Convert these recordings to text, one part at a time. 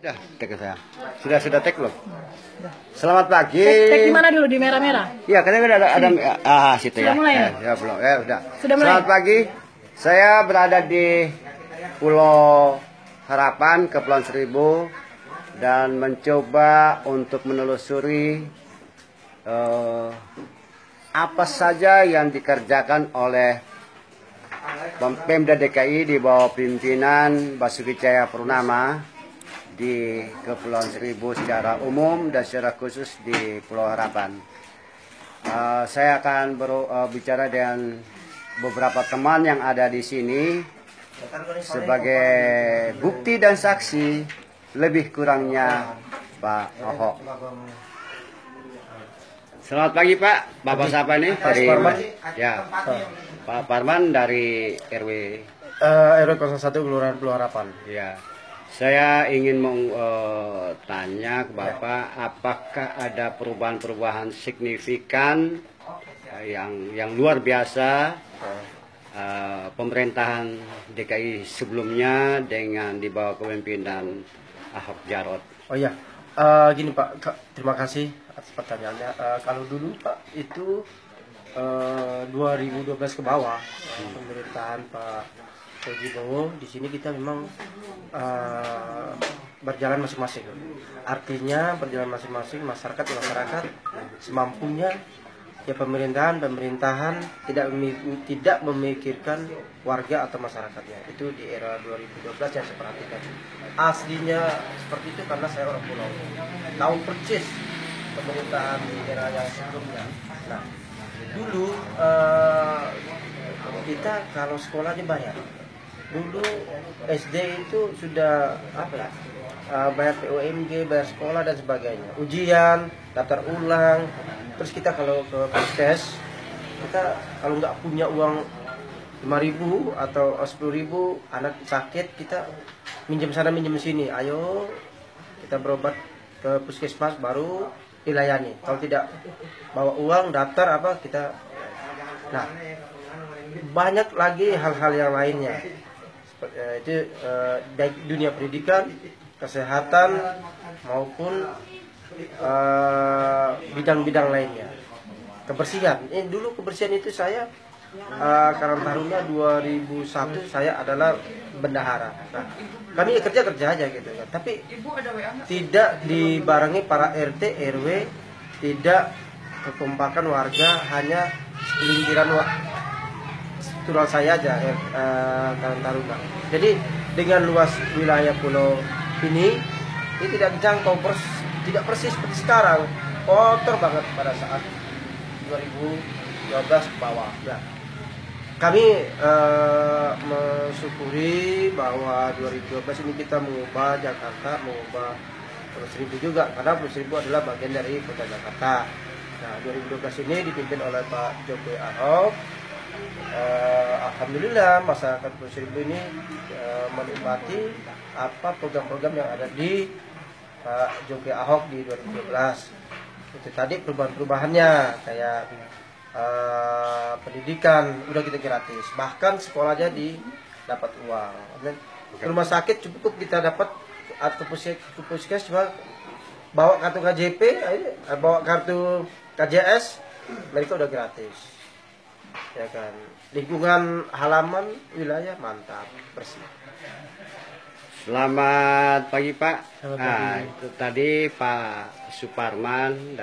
Sudah, tag saya. Sudah tag belum? Selamat pagi. Tag di mana dulu, di merah-merah? Iya, katanya ada situ ya. Sudah mulai ya? Ya, belum. Ya, sudah. Sudah mulai. Selamat pagi. Saya berada di Pulau Harapan, Kepulauan Seribu, dan mencoba untuk menelusuri apa saja yang dikerjakan oleh Pemda DKI di bawah pimpinan Basuki Cahayapurnama di Kepulauan Seribu secara umum dan secara khusus di Pulau Harapan. Saya akan bicara dengan beberapa teman yang ada di sini sebagai bukti dan saksi lebih kurangnya Pak Ahok. Selamat pagi Pak. Bapak siapa ini? Dari ya. Pak Parman dari RW RW 01 Kelurahan Pulau Harapan. Ya. Saya ingin tanya ke Bapak, apakah ada perubahan-perubahan signifikan yang luar biasa pemerintahan DKI sebelumnya dengan di bawah kepemimpinan Ahok Jarot? Oh iya, gini Pak, terima kasih atas pertanyaannya. Kalau dulu Pak itu 2012 ke bawah pemerintahan Pak Jokowi, di sini kita memang berjalan masing-masing. Artinya berjalan masing-masing, masyarakat semampunya. Ya pemerintahan tidak memikirkan warga atau masyarakatnya. Itu di era 2012 yang saya perhatikan. Aslinya seperti itu karena saya orang pulau. Tahu persis pemerintahan di era yang sebelumnya. Nah, dulu kita kalau sekolah dibayar. Dulu SD itu sudah bayar PUMG, bayar sekolah dan sebagainya. Ujian, daftar ulang. Terus kita kalau ke puskes, kita kalau nggak punya uang 5.000 atau 10.000, anak sakit kita minjem sana minjem sini. Ayo kita berobat ke puskesmas baru dilayani. Kalau tidak bawa uang, daftar kita. Nah, banyak lagi hal-hal yang lainnya. Itu baik dunia pendidikan, kesehatan maupun bidang-bidang lainnya. Kebersihan. Dulu kebersihan itu saya Karang Taruna 2001 saya adalah bendahara. Nah, kami kerja aja gitu kan. Tapi tidak dibarengi para RT RW, tidak kekompakan warga, hanya segelintiran struktural saya aja Karang Taruna. Jadi dengan luas wilayah pulau ini tidak dijangkau tidak persis seperti sekarang, kotor banget pada saat 2012 ke bawah. Nah, kami mensyukuri bahwa 2012 ini kita mengubah Jakarta, mengubah Pulau Seribu juga, karena Pulau Seribu adalah bagian dari kota Jakarta. Nah, 2012 ini dipimpin oleh Pak Jokowi Ahok. Alhamdulillah masyarakat Pulau Seribu ini menikmati program-program yang ada di Pak Jokowi Ahok di 2012. Itu tadi perubahan-perubahannya kayak pendidikan udah kita gratis, bahkan sekolah aja dapat uang. Dan rumah sakit cukup kita dapat atau puskes cuma bawa kartu KJP, bawa kartu KJS, mereka udah gratis. Ya kan, lingkungan halaman wilayah mantap, bersih. Selamat pagi Pak. Itu tadi Pak Suparman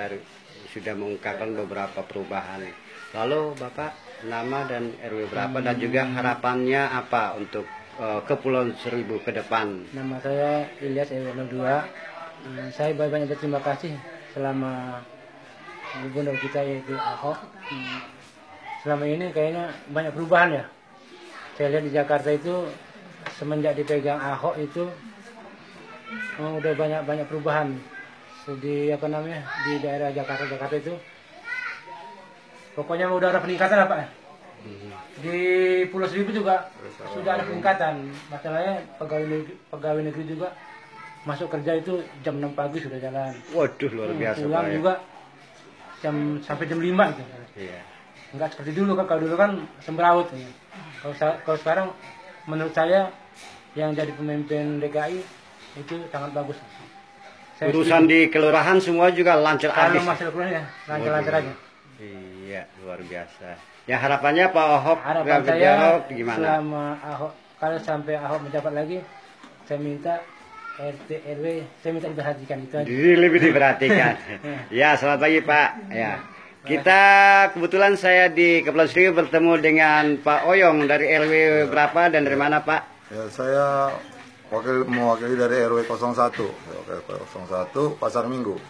sudah mengungkapkan beberapa perubahan. Lalu Bapak nama dan RW berapa dan juga harapannya apa untuk Kepulauan Seribu ke depan? Nama saya Ilyas RW 02. Saya banyak berterima kasih selama gubernur kita yaitu Ahok. Selama ini kayaknya banyak perubahan ya. Saya lihat di Jakarta itu semenjak dipegang Ahok itu udah banyak perubahan di di daerah Jakarta itu. Pokoknya udah ada peningkatan Pak. Di Pulau Seribu juga sudah ada peningkatan. Masalahnya pegawai negeri juga masuk kerja itu jam 6 pagi sudah jalan. Waduh, luar biasa. Pulang Pak, juga sampai jam 5 gitu. Iya. Enggak seperti dulu kan, kalau dulu kan sembraut. Kalau sekarang menurut saya yang jadi pemimpin DKI itu sangat bagus. Urusan di kelurahan semua juga lancar kalau habis. masalah kelurahan ya lancar-lancar aja. Iya, luar biasa. Ya harapannya Pak Ahok Harapan dan saya Jarot gimana? selama Ahok, kalau sampai Ahok menjabat lagi, saya minta RT RW saya minta diperhatikan itu aja. Lebih diperhatikan. Ya, selamat pagi Pak. Ya. Kita kebetulan saya di Kepulauan Seribu bertemu dengan Pak Oyong dari RW berapa dan dari mana Pak? Ya, saya mewakili dari RW 01, RW 01 Pasar Minggu.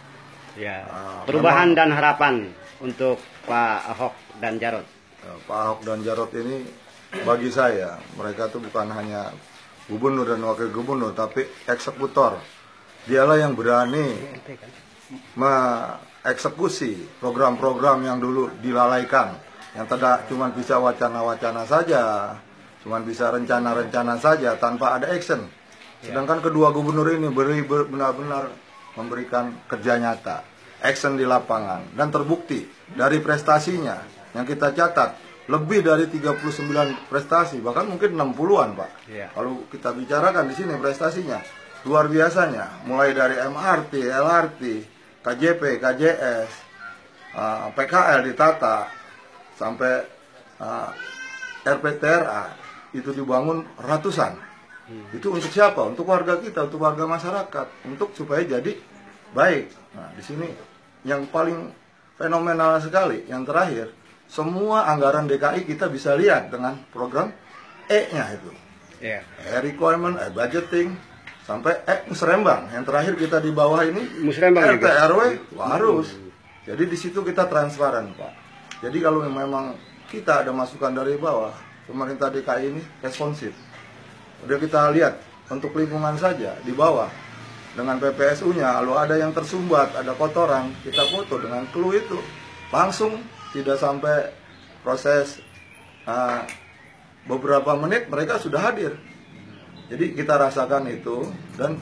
Ya. Perubahan dan harapan untuk Pak Ahok dan Jarot. Ya, Pak Ahok dan Jarot ini bagi saya mereka tuh bukan hanya gubernur dan wakil gubernur, tapi eksekutor. Dialah yang berani mengeksekusi program-program yang dulu dilalaikan, yang tidak cuma bisa wacana-wacana saja, cuma bisa rencana-rencana saja tanpa ada action. Sedangkan kedua gubernur ini benar-benar memberikan kerja nyata, action di lapangan, dan terbukti dari prestasinya yang kita catat lebih dari 39 prestasi, bahkan mungkin 60-an Pak. Kalau kita bicarakan di sini prestasinya luar biasanya, mulai dari MRT, LRT, KJP, KJS, PKL ditata, sampai RPTRA itu dibangun ratusan. Itu untuk siapa? Untuk warga kita, untuk warga masyarakat, untuk supaya jadi baik. Nah, di sini yang paling fenomenal sekali, yang terakhir, semua anggaran DKI kita bisa lihat dengan program E-nya itu. Requirement, budgeting, sampai musrembang. Yang terakhir kita di bawah ini musrembang RT RW harus. Jadi di situ kita transparan Pak. Jadi kalau memang kita ada masukan dari bawah, pemerintah DKI ini responsif. Udah kita lihat untuk lingkungan saja di bawah dengan PPSU-nya, kalau ada yang tersumbat, ada kotoran, kita foto dengan clue itu, langsung tidak sampai proses beberapa menit mereka sudah hadir. Jadi kita rasakan itu, dan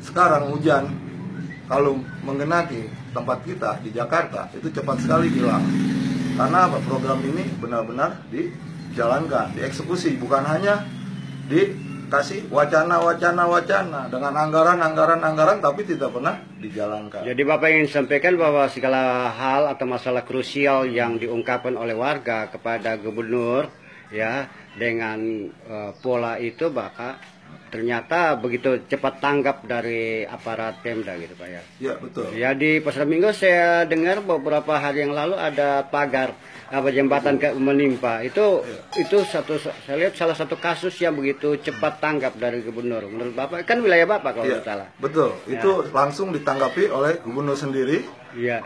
sekarang hujan kalau mengenai tempat kita di Jakarta itu cepat sekali hilang. Karena apa? Program ini benar-benar dijalankan, dieksekusi, bukan hanya dikasih wacana dengan anggaran, tapi tidak pernah dijalankan. Jadi Bapak ingin sampaikan bahwa segala hal atau masalah krusial yang diungkapkan oleh warga kepada gubernur, ya, dengan pola itu Bapak ternyata begitu cepat tanggap dari aparat Pemda gitu Pak ya. Ya betul. Ya di Pasar Minggu saya dengar beberapa hari yang lalu ada pagar jembatan menimpa. Itu saya lihat salah satu kasus yang begitu cepat tanggap dari gubernur. Menurut Bapak kan wilayah Bapak kalau tidak salah. Betul. Itu langsung ditanggapi oleh gubernur sendiri.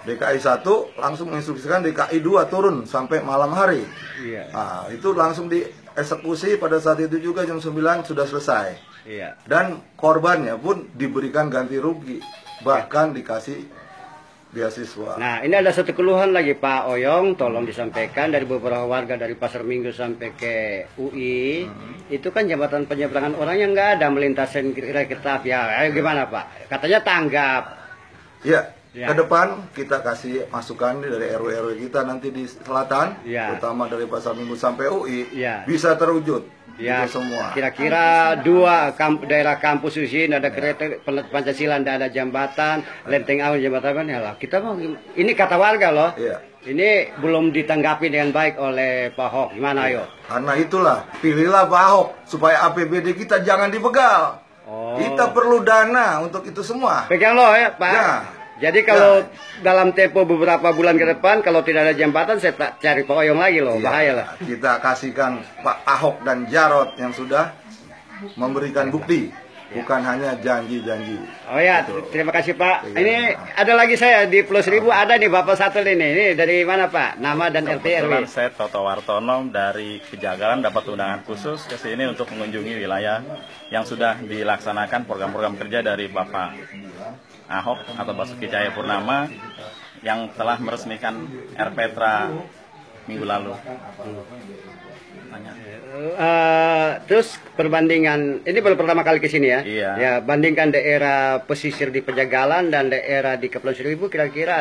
DKI 1 langsung menginstruksikan DKI 2 turun sampai malam hari. Nah, itu langsung dieksekusi pada saat itu juga jam 9 sudah selesai. Dan korbannya pun diberikan ganti rugi, bahkan dikasih beasiswa. Nah, ini ada satu keluhan lagi Pak Oyong, tolong disampaikan dari beberapa warga dari Pasar Minggu sampai ke UI. Itu kan jembatan penyeberangan orang yang nggak ada melintasin kereta api. Ya, gimana Pak? Katanya tanggap. Ya. Ke depan kita kasih masukan dari RW-RW kita nanti di selatan, terutama dari Pasar Minggu sampai UI, bisa terwujud. Ya, semua. Kira-kira dua daerah kampus di sini ada kereta Pancasila, ada jembatan, Lenteng Agung, jembatan ya lah. Kita mau ini kata warga loh. Ini belum ditanggapi dengan baik oleh Pak Ahok. Gimana ayo? Karena itulah pilihlah Pak Ahok supaya APBD kita jangan dibegal. Kita perlu dana untuk itu semua. Pegang loh ya Pak. Jadi kalau dalam tempo beberapa bulan ke depan kalau tidak ada jembatan saya cari Pak Oyong lagi loh, bahaya lah. Kita kasihkan Pak Ahok dan Jarot yang sudah memberikan bukti, bukan hanya janji-janji. Oh ya, terima kasih Pak. Ini ada lagi saya di Pulau Seribu ada nih Bapak satu ini dari mana Pak? Nama dan RT RW. Saya Toto Wartono dari Kejagalan dapat undangan khusus ke sini untuk mengunjungi wilayah yang sudah dilaksanakan program-program kerja dari Bapak Ahok atau Basuki Cahayapurnama yang telah meresmikan RPTRA minggu lalu. Terus perbandingan ini baru pertama kali ke sini ya? Iya. Ya, bandingkan daerah pesisir di Pejagalan dan daerah di Kepulauan Seribu, kira-kira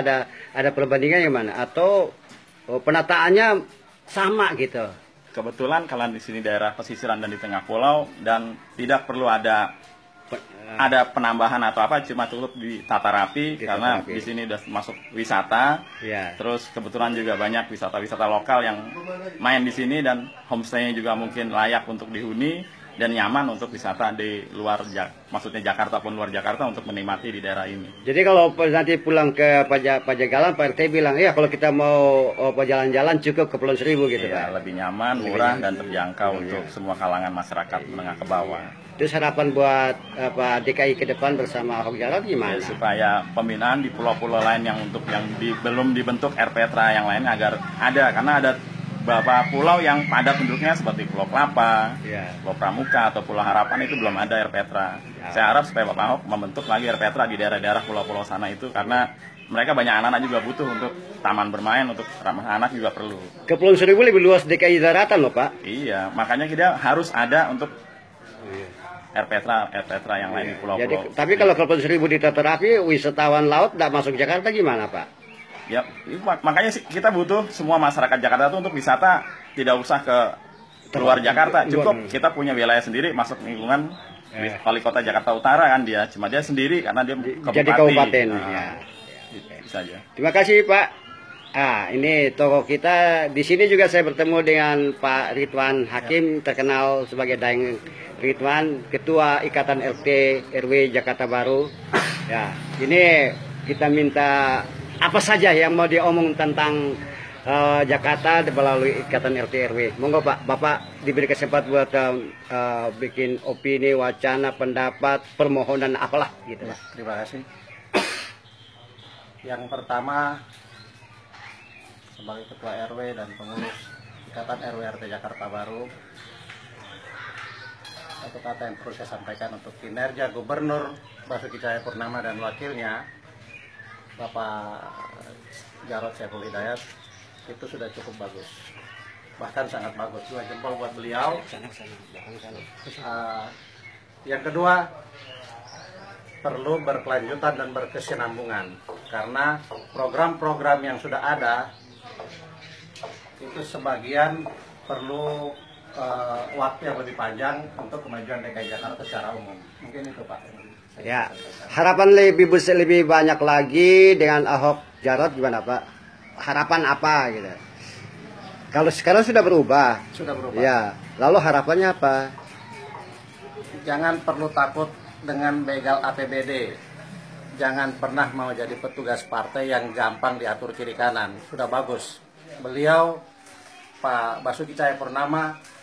ada perbandingan yang mana? Atau penataannya sama gitu? Kebetulan kalau di sini daerah pesisiran dan di tengah pulau dan tidak perlu ada ada penambahan atau apa, cuma cukup ditata rapi karena di sini udah masuk wisata. Ya. Terus kebetulan juga banyak wisata-wisata lokal yang main di sini, dan homestay-nya juga mungkin layak untuk dihuni dan nyaman untuk wisata di luar maksudnya Jakarta pun luar Jakarta untuk menikmati di daerah ini. Jadi kalau nanti pulang ke Pajagalan, Pak RT bilang, ya kalau kita mau jalan-jalan cukup ke Kepulauan Seribu gitu, Ya, Pak. lebih nyaman, murah, dan terjangkau untuk semua kalangan masyarakat menengah ke bawah. Terus harapan buat DKI ke depan bersama Ahok Jarot gimana? Ya, supaya pembinaan di pulau-pulau lain yang belum dibentuk RPTRA yang lain agar ada, karena ada beberapa pulau yang padat penduduknya seperti Pulau Kelapa, Pulau Pramuka atau Pulau Harapan itu belum ada RPTRA. Saya harap supaya Bapak Ahok membentuk lagi RPTRA di daerah-daerah pulau-pulau sana itu, karena mereka banyak anak-anak juga butuh untuk taman bermain, untuk ramah anak juga perlu. Kepulauan Seribu lebih luas DKI daratan loh, Pak. Iya, makanya kita harus ada untuk RPTRA yang lain di pulau-pulau. Jadi, tapi kalau Kepulauan Seribu ditata rapi, wisatawan laut tidak masuk Jakarta gimana, Pak? Ya, makanya kita butuh semua masyarakat Jakarta itu untuk wisata, tidak usah ke luar Jakarta. Cukup kita punya wilayah sendiri, masuk lingkungan wali kota Jakarta Utara kan dia. Cuma dia sendiri karena dia jadi kabupaten. Itu saja. Terima kasih, Pak. Ini tokoh kita. Di sini juga saya bertemu dengan Pak Ridwan Hakim, terkenal sebagai Daeng Ridwan, Ketua Ikatan RT RW Jakarta Baru. Ya, ini kita minta apa saja yang mau diomong tentang Jakarta melalui Ikatan RT RW. Monggo Pak, Bapak diberi kesempatan buat bikin opini, wacana, pendapat, permohonan apalah gitu. Ya, terima kasih. Yang pertama, sebagai Ketua RW dan pengurus Ikatan RW RT Jakarta Baru, satu kata yang perlu saya sampaikan untuk kinerja Gubernur Basuki Cahayapurnama dan wakilnya Bapak Jarod Saiful Hidayat itu sudah cukup bagus, bahkan sangat bagus. 2 jempol buat beliau. Yang kedua, perlu berkelanjutan dan berkesinambungan, karena program-program yang sudah ada itu sebagian perlu waktu yang lebih panjang untuk kemajuan DKI Jakarta secara umum. Mungkin itu Pak. Ya, harapan lebih banyak lagi dengan Ahok Jarot gimana Pak? Harapan apa gitu? Kalau sekarang sudah berubah. Sudah berubah. Ya, lalu harapannya apa? Jangan perlu takut dengan begal APBD. Jangan pernah mau jadi petugas partai yang gampang diatur kiri kanan. Sudah bagus. Beliau Pak Basuki Cahayapurnama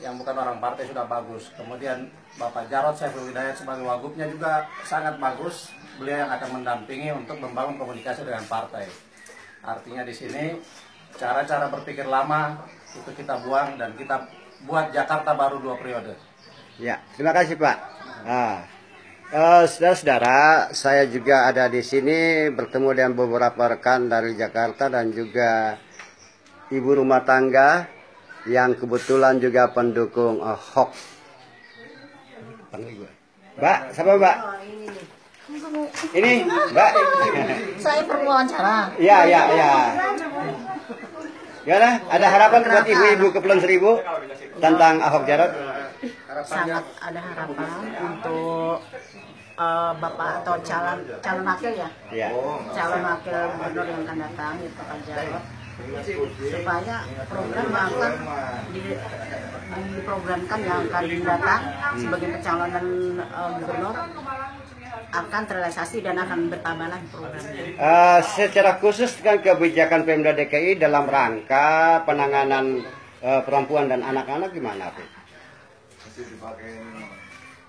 yang bukan orang partai sudah bagus. Kemudian Bapak Jarod Saiful Hidayat sebagai wagubnya juga sangat bagus. Beliau yang akan mendampingi untuk membangun komunikasi dengan partai. Artinya di sini cara-cara berpikir lama itu kita buang dan kita buat Jakarta Baru 2 periode. Ya, terima kasih Pak. Saudara-saudara, saya juga ada di sini bertemu dengan beberapa rekan dari Jakarta dan juga ibu rumah tangga yang kebetulan juga pendukung Ahok. Mbak, siapa Mbak? Ini Mbak. Saya perlu wawancara. Ya. Gimana? Ada harapan buat ibu-ibu Kepulauan Seribu tentang Ahok Jarot? Sangat ada harapan untuk Bapak atau calon wakil ya. Iya. Calon wakil gubernur yang akan datang itu Pak Jarot, supaya program yang akan diprogramkan yang akan datang sebagai pencalonan gubernur akan terrealisasi dan akan bertambah lagi programnya. Secara khusus kan kebijakan Pemda DKI dalam rangka penanganan perempuan dan anak-anak gimana, Pak?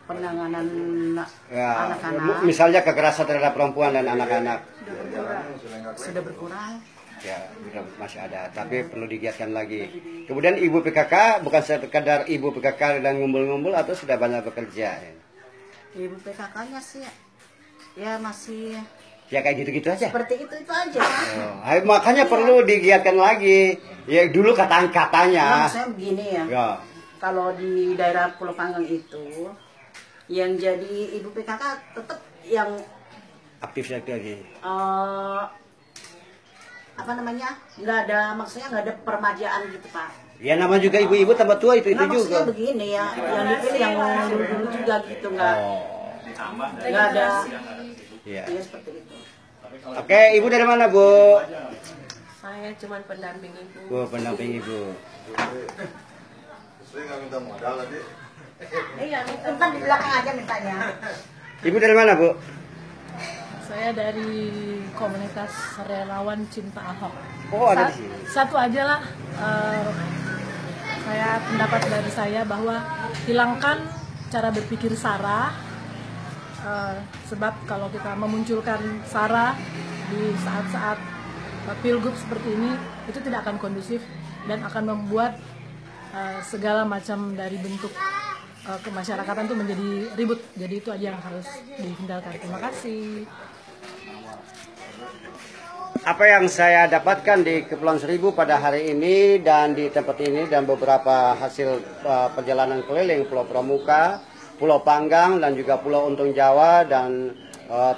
Penanganan Ya, anak-anak misalnya kekerasan terhadap perempuan dan anak-anak. sudah berkurang. Ya, masih ada, tapi perlu digiatkan lagi. Kemudian ibu PKK bukan sekadar ibu PKK dan ngumpul-ngumpul atau sudah banyak bekerja? Ibu PKK-nya sih ya masih Ya kayak gitu-gitu aja. seperti itu aja. Makanya perlu digiatkan lagi. Ya dulu katanya. Maksudnya begini ya. Ya. Kalau di daerah Pulau Panggang itu yang jadi ibu PKK tetap yang Aktif lagi. apa namanya, nggak ada, maksudnya nggak ada permajaan gitu Pak. Ya nama juga ibu-ibu tambah tua itu Nah, juga. maksudnya begini ya, yang dipilih yang dulu juga gitu, nggak nggak ada. Iya. Iya seperti itu. Oke, Ibu dari mana, Bu? Saya cuma pendamping ibu. Bu, pendamping Ibu. Saya nggak minta modal tadi. Iya, minta di belakang aja mintanya. Ibu dari mana, Bu? Saya dari komunitas relawan Cinta Ahok. Oh, ada di sini. Satu aja lah, saya pendapat dari saya bahwa hilangkan cara berpikir sara, sebab kalau kita memunculkan sara di saat-saat pilgub seperti ini, itu tidak akan kondusif dan akan membuat segala macam dari bentuk kemasyarakatan itu menjadi ribut. Jadi itu aja yang harus dihindarkan. Terima kasih. Apa yang saya dapatkan di Kepulauan Seribu pada hari ini dan di tempat ini dan beberapa hasil perjalanan keliling Pulau Pramuka, Pulau Panggang dan juga Pulau Untung Jawa dan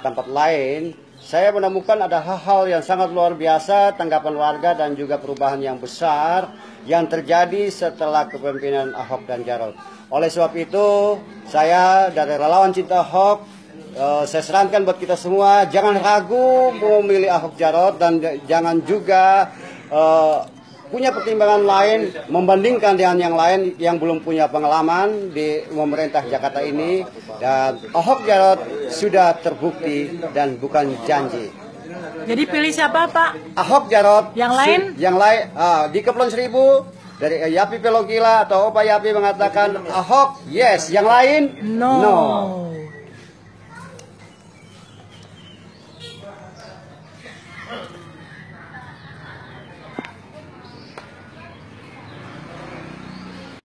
tempat lain, saya menemukan ada hal-hal yang sangat luar biasa, tanggapan warga dan juga perubahan yang besar yang terjadi setelah kepemimpinan Ahok dan Jarot. Oleh sebab itu, saya dari relawan Cinta Ahok, saya sarankan buat kita semua, jangan ragu memilih Ahok Jarot dan jangan juga punya pertimbangan lain membandingkan dengan yang lain yang belum punya pengalaman di memerintah Jakarta ini. Dan Ahok Jarot sudah terbukti dan bukan janji. Jadi pilih siapa, Pak? Ahok Jarot. Yang lain? Yang lain di Kepulauan Seribu dari Yapi Pelogila atau Opa Yapi mengatakan Ahok yes, yang lain No.